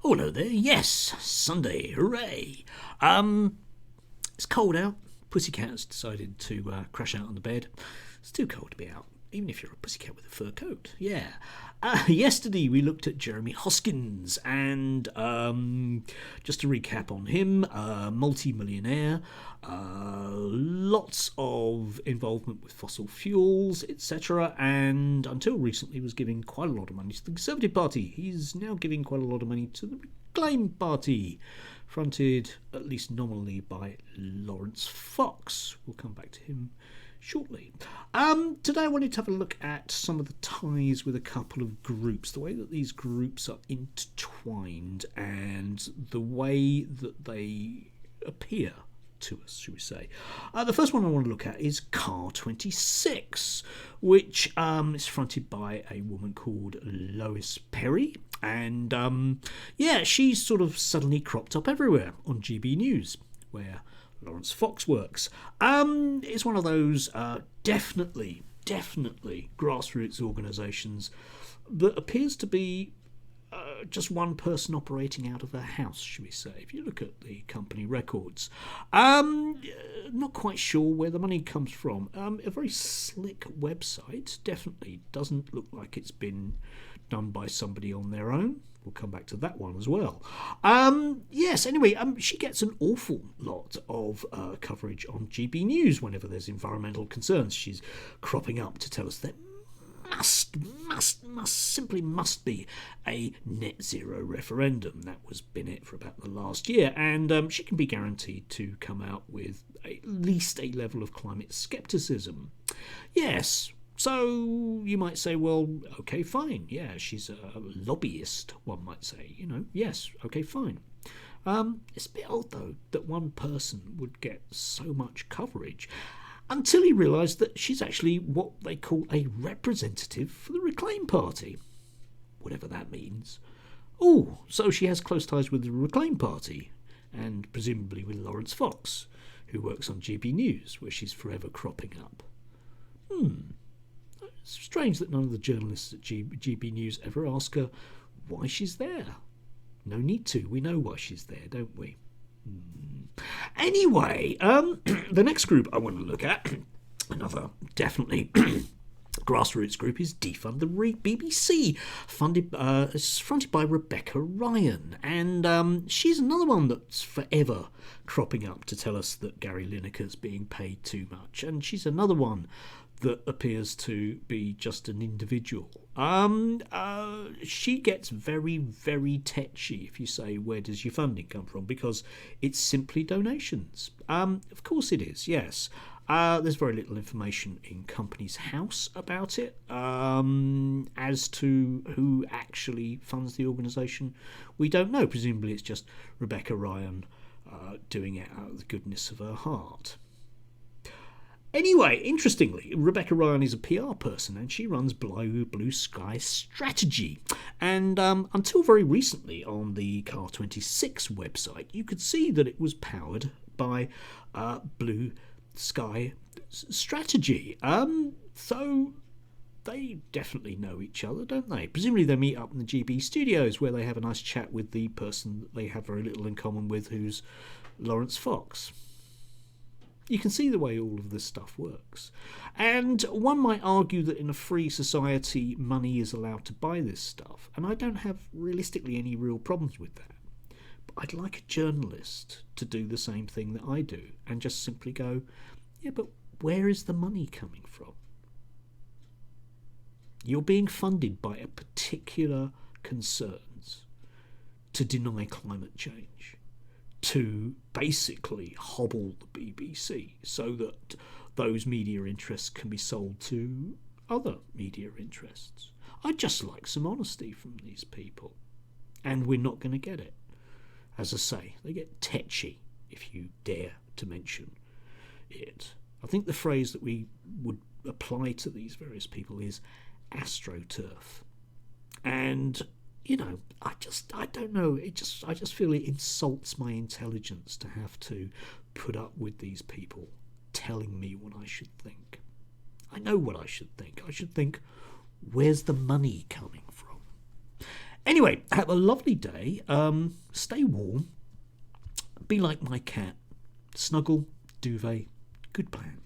Oh, hello there. Yes, Sunday. Hooray. It's cold out. Pussycat has decided to crash out on the bed. It's too cold to be out, even if you're a pussycat with a fur coat. Yeah. Yesterday we looked at Jeremy Hoskins, and just to recap on him, multi-millionaire, lots of involvement with fossil fuels, etc., and until recently was giving quite a lot of money to the Conservative Party. He's now giving quite a lot of money to the Reclaim Party, fronted at least nominally by Lawrence Fox. We'll come back to him shortly. Today I wanted to have a look at some of the ties with a couple of groups, the way that these groups are intertwined and the way that they appear to us, should we say. The first one I want to look at is Car26, which is fronted by a woman called Lois Perry, and she's sort of suddenly cropped up everywhere on GB News, where Lawrence Fox works. It's one of those definitely grassroots organisations that appears to be just one person operating out of a house, should we say, if you look at the company records. Not quite sure where the money comes from. A very slick website, definitely doesn't look like it's been done by somebody on their own. We'll come back to that one as well. She gets an awful lot of coverage on GB News whenever there's environmental concerns. She's cropping up to tell us that simply must be a net zero referendum. That was been it for about the last year, and she can be guaranteed to come out with at least a level of climate scepticism. Yes. So you might say, well, okay, fine. Yeah, she's a lobbyist, one might say. Yes, okay, fine. It's a bit odd, though, that one person would get so much coverage until he realised that she's actually what they call a representative for the Reclaim Party, whatever that means. Oh, so she has close ties with the Reclaim Party, and presumably with Lawrence Fox, who works on GB News, where she's forever cropping up. It's strange that none of the journalists at GB News ever ask her why she's there. No need to. We know why she's there, don't we? Anyway, the next group I want to look at, another definitely grassroots group, is Defund the BBC, fronted by Rebecca Ryan, and she's another one that's forever cropping up to tell us that Gary Lineker's being paid too much, and she's another one that appears to be just an individual. She gets very, very tetchy if you say, where does your funding come from? Because it's simply donations. Of course it is, yes. There's very little information in Companies House about it as to who actually funds the organisation. We don't know. Presumably it's just Rebecca Ryan doing it out of the goodness of her heart. Anyway, interestingly, Rebecca Ryan is a PR person and she runs Blue Sky Strategy. And until very recently on the Car26 website, you could see that it was powered by Blue Sky Strategy. So they definitely know each other, don't they? Presumably they meet up in the GB studios where they have a nice chat with the person that they have very little in common with, who's Lawrence Fox. You can see the way all of this stuff works. And one might argue that in a free society, money is allowed to buy this stuff. And I don't have realistically any real problems with that. But I'd like a journalist to do the same thing that I do and just simply go, yeah, but where is the money coming from? You're being funded by a particular concerns to deny climate change, to basically hobble the BBC so that those media interests can be sold to other media interests. I'd just like some honesty from these people. And we're not going to get it. As I say, they get tetchy if you dare to mention it. I think the phrase that we would apply to these various people is astroturf. And I don't know. I just feel it insults my intelligence to have to put up with these people telling me what I should think. I know what I should think. I should think, where's the money coming from? Anyway, have a lovely day. Stay warm. Be like my cat. Snuggle, duvet, good plan.